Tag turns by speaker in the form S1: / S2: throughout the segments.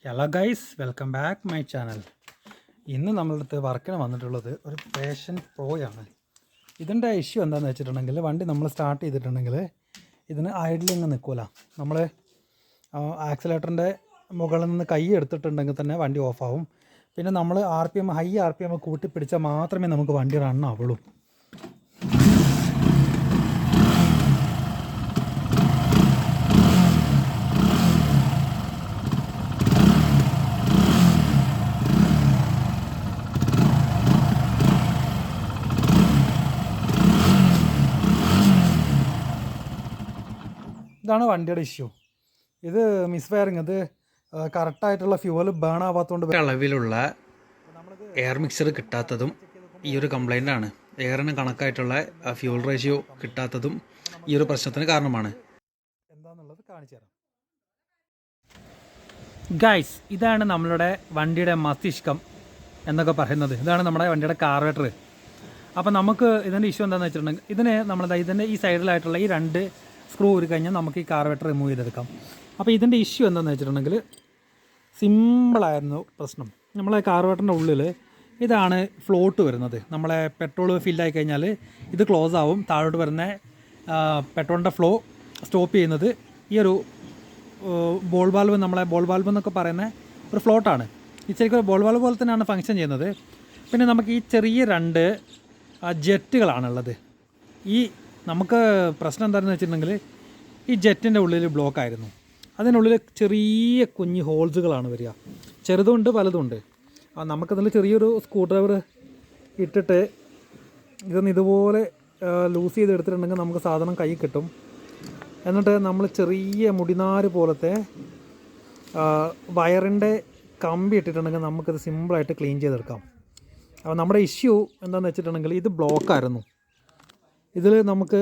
S1: Hello guys, welcome back my channel. ഇന്ന് നമ്മളുടെ അടുത്ത് വർക്കിന് വന്നിട്ടുള്ളത് ഒരു പാഷൻ പ്രോയാണ്. ഇതിൻ്റെ ഇഷ്യൂ എന്താണെന്ന് വെച്ചിട്ടുണ്ടെങ്കിൽ, വണ്ടി നമ്മൾ സ്റ്റാർട്ട് ചെയ്തിട്ടുണ്ടെങ്കിൽ ഇതിന് ഐഡലിങ് നിൽക്കില്ല. നമ്മൾ ആക്സിലേറ്ററിൻ്റെ മുകളിൽ നിന്ന് കൈ എടുത്തിട്ടുണ്ടെങ്കിൽ തന്നെ വണ്ടി ഓഫാവും. പിന്നെ നമ്മൾ ഹൈ ആർ പി എം കൂട്ടി പിടിച്ചാൽ മാത്രമേ നമുക്ക് വണ്ടി റൺ ആവുള്ളൂ. ഇതാണ് വണ്ടിയുടെ ഇഷ്യൂ. ഇത് മിസ് ഫയറിങ്, ഇത് കറക്റ്റായിട്ടുള്ള ഫ്യൂവൽ ബേൺ ആവാത്തതുകൊണ്ട്
S2: അളവിലുള്ള എയർ മിക്സർ കിട്ടാത്തതും ഈ ഒരു കംപ്ലൈൻ്റാണ്. എയറിന് കണക്കായിട്ടുള്ള ഫ്യൂൽ റേഷ്യോ കിട്ടാത്തതും ഈ ഒരു പ്രശ്നത്തിന് കാരണമാണ്.
S1: എന്താണെന്നുള്ളത് കാണിച്ചു തരാം. ഗൈസ്, ഇതാണ് നമ്മളുടെ വണ്ടിയുടെ മസ്തിഷ്കം എന്നൊക്കെ പറയുന്നത്. ഇതാണ് നമ്മുടെ വണ്ടിയുടെ കാർബറേറ്റർ. അപ്പോൾ നമുക്ക് ഇതിൻ്റെ ഇഷ്യൂ എന്താണെന്ന് വെച്ചിട്ടുണ്ടെങ്കിൽ, ഇതിൻ്റെ ഈ സൈഡിലായിട്ടുള്ള ഈ രണ്ട് സ്ക്രൂ ഊരി കഴിഞ്ഞാൽ നമുക്ക് ഈ കാർബറേറ്റർ റിമൂവ് ചെയ്തെടുക്കാം. അപ്പോൾ ഇതിൻ്റെ ഇഷ്യൂ എന്താണെന്ന് വെച്ചിട്ടുണ്ടെങ്കിൽ, സിമ്പിളായിരുന്നു പ്രശ്നം. നമ്മളെ കാർബറേറ്ററിൻ്റെ ഉള്ളിൽ ഇതാണ് ഫ്ലോട്ട് വരുന്നത്. നമ്മളെ പെട്രോൾ ഫില്ലായി കഴിഞ്ഞാൽ ഇത് ക്ലോസ് ആവും. താഴോട്ട് വരുന്ന പെട്രോളിൻ്റെ ഫ്ലോ സ്റ്റോപ്പ് ചെയ്യുന്നത് ഈ ഒരു ബോൾ വാൽവ്, നമ്മളെ ബോൾ വാൽവ് എന്നൊക്കെ പറയുന്ന ഒരു ഫ്ലോട്ടാണ്. ഈ ശരിക്കും ബോൾ വാൽവ് പോലെ തന്നെയാണ് ഫങ്ഷൻ ചെയ്യുന്നത്. പിന്നെ നമുക്ക് ഈ ചെറിയ രണ്ട് ജെറ്റുകളാണുള്ളത്. ഈ നമുക്ക് പ്രശ്നം എന്താണെന്ന് വെച്ചിട്ടുണ്ടെങ്കിൽ, ഈ ജെറ്റിൻ്റെ ഉള്ളിൽ ബ്ലോക്ക് ആയിരുന്നു. അതിനുള്ളിൽ ചെറിയ കുഞ്ഞ് ഹോൾസുകളാണ് വരിക. ചെറുതുണ്ട് വലുതുണ്ട്. നമുക്കതിൽ ചെറിയൊരു സ്ക്രൂ ഡ്രൈവർ ഇട്ടിട്ട് ഇതൊന്ന് ഇതുപോലെ ലൂസ് ചെയ്തെടുത്തിട്ടുണ്ടെങ്കിൽ നമുക്ക് സാധനം കൈ കിട്ടും. എന്നിട്ട് നമ്മൾ ചെറിയ മുടിനാര് പോലത്തെ വയറിൻ്റെ കമ്പി ഇട്ടിട്ടുണ്ടെങ്കിൽ നമുക്കത് സിമ്പിളായിട്ട് ക്ലീൻ ചെയ്തെടുക്കാം. അപ്പോൾ നമ്മുടെ ഇഷ്യൂ എന്താണെന്ന് വെച്ചിട്ടുണ്ടെങ്കിൽ, ഇത് ബ്ലോക്കായിരുന്നു. ഇതിൽ നമുക്ക്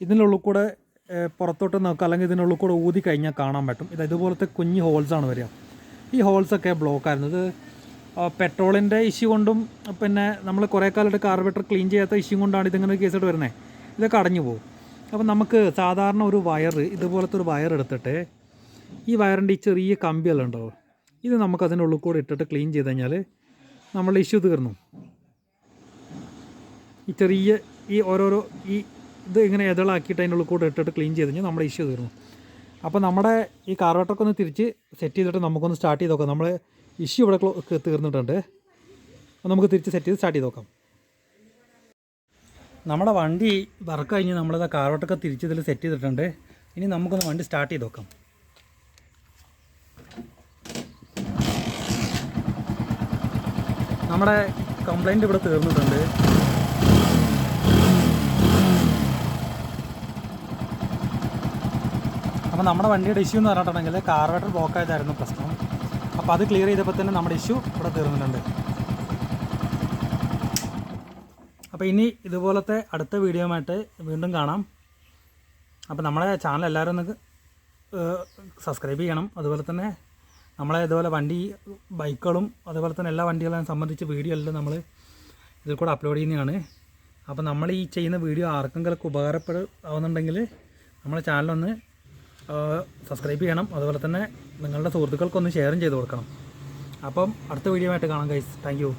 S1: ഇതിനുള്ളിൽ കൂടെ പുറത്തോട്ട് നോക്കാം, അല്ലെങ്കിൽ ഇതിനുള്ളിൽ കൂടെ ഊതി കഴിഞ്ഞാൽ കാണാൻ പറ്റും. ഇതുപോലത്തെ കുഞ്ഞ് ഹോൾസാണ് വരിക. ഈ ഹോൾസൊക്കെ ബ്ലോക്കായിരുന്നു. ഇത് പെട്രോളിൻ്റെ ഇഷ്യൂ കൊണ്ടും പിന്നെ നമ്മൾ കുറേ കാലമായിട്ട് കാർബറേറ്റർ ക്ലീൻ ചെയ്യാത്ത ഇഷ്യൂ കൊണ്ടാണ് ഇതിങ്ങനെ കേസായിട്ട് വരുന്നത്. ഇതൊക്കെ അടഞ്ഞു പോകും. അപ്പോൾ നമുക്ക് സാധാരണ ഒരു ഇതുപോലത്തെ ഒരു വയർ എടുത്തിട്ട് ഈ വയറിൻ്റെ ഈ ചെറിയ കമ്പികളുണ്ടാവും, ഇത് നമുക്ക് അതിൻ്റെ ഉള്ളിൽ കൂടെ ഇട്ടിട്ട് ക്ലീൻ ചെയ്ത് കഴിഞ്ഞാൽ നമ്മളുടെ ഇഷ്യൂ തീർന്നു. ഈ ചെറിയ ഈ ഓരോരോ ഇത് ഇങ്ങനെ എതളാക്കിയിട്ട് അതിൻ്റെ ഉള്ളിൽ കൂടെ ഇട്ടിട്ട് ക്ലീൻ ചെയ്ത് കഴിഞ്ഞാൽ നമ്മുടെ ഇഷ്യൂ തീർന്നു. അപ്പോൾ നമ്മുടെ ഈ കാർബറേറ്ററൊക്കെ ഒന്ന് തിരിച്ച് സെറ്റ് ചെയ്തിട്ട് നമുക്കൊന്ന് സ്റ്റാർട്ട് ചെയ്ത് നോക്കാം. നമ്മൾ ഇഷ്യൂ ഇവിടെ തീർന്നിട്ടുണ്ട്. അപ്പോൾ നമുക്ക് തിരിച്ച് സെറ്റ് ചെയ്ത് സ്റ്റാർട്ട് ചെയ്ത് നോക്കാം. നമ്മുടെ വണ്ടി വർക്ക് കഴിഞ്ഞ് നമ്മളത് കാർബറേറ്ററൊക്കെ തിരിച്ച് ഇതിൽ സെറ്റ് ചെയ്തിട്ടുണ്ട്. ഇനി നമുക്കൊന്ന് വണ്ടി സ്റ്റാർട്ട് ചെയ്ത് നോക്കാം. നമ്മുടെ കംപ്ലൈൻറ്റ് ഇവിടെ തീർന്നിട്ടുണ്ട്. അപ്പോൾ നമ്മുടെ വണ്ടിയുടെ ഇഷ്യൂ എന്ന് പറഞ്ഞിട്ടുണ്ടെങ്കിൽ, കാർബറേറ്റർ ബ്ലോക്ക് ആയതായിരുന്നു പ്രശ്നം. അപ്പോൾ അത് ക്ലിയർ ചെയ്തപ്പോൾ തന്നെ നമ്മുടെ ഇഷ്യൂ ഇവിടെ തീർന്നിട്ടുണ്ട്. അപ്പോൾ ഇനി ഇതുപോലത്തെ അടുത്ത വീഡിയോയുമായിട്ട് വീണ്ടും കാണാം. അപ്പോൾ നമ്മുടെ ചാനൽ എല്ലാവരും ഒന്ന് സബ്സ്ക്രൈബ് ചെയ്യണം. അതുപോലെ തന്നെ നമ്മളെ ഇതുപോലെ ബൈക്കുകളും അതുപോലെ തന്നെ എല്ലാ വണ്ടികളെയും സംബന്ധിച്ച് വീഡിയോ എല്ലാം നമ്മൾ ഇതിൽ കൂടെ അപ്ലോഡ് ചെയ്യുന്നതാണ്. അപ്പോൾ നമ്മൾ ഈ ചെയ്യുന്ന വീഡിയോ ആർക്കെങ്കിലും ഉപകാരപ്പെടുന്നുണ്ടെങ്കിൽ നമ്മളെ ചാനലൊന്ന് സബ്സ്ക്രൈബ് ചെയ്യണം. അതുപോലെ തന്നെ നിങ്ങളുടെ സുഹൃത്തുക്കൾക്കൊന്ന് ഷെയറും ചെയ്ത് കൊടുക്കണം. അപ്പം അടുത്ത വീഡിയോ ആയിട്ട് കാണാം ഗൈസ്. Thank you.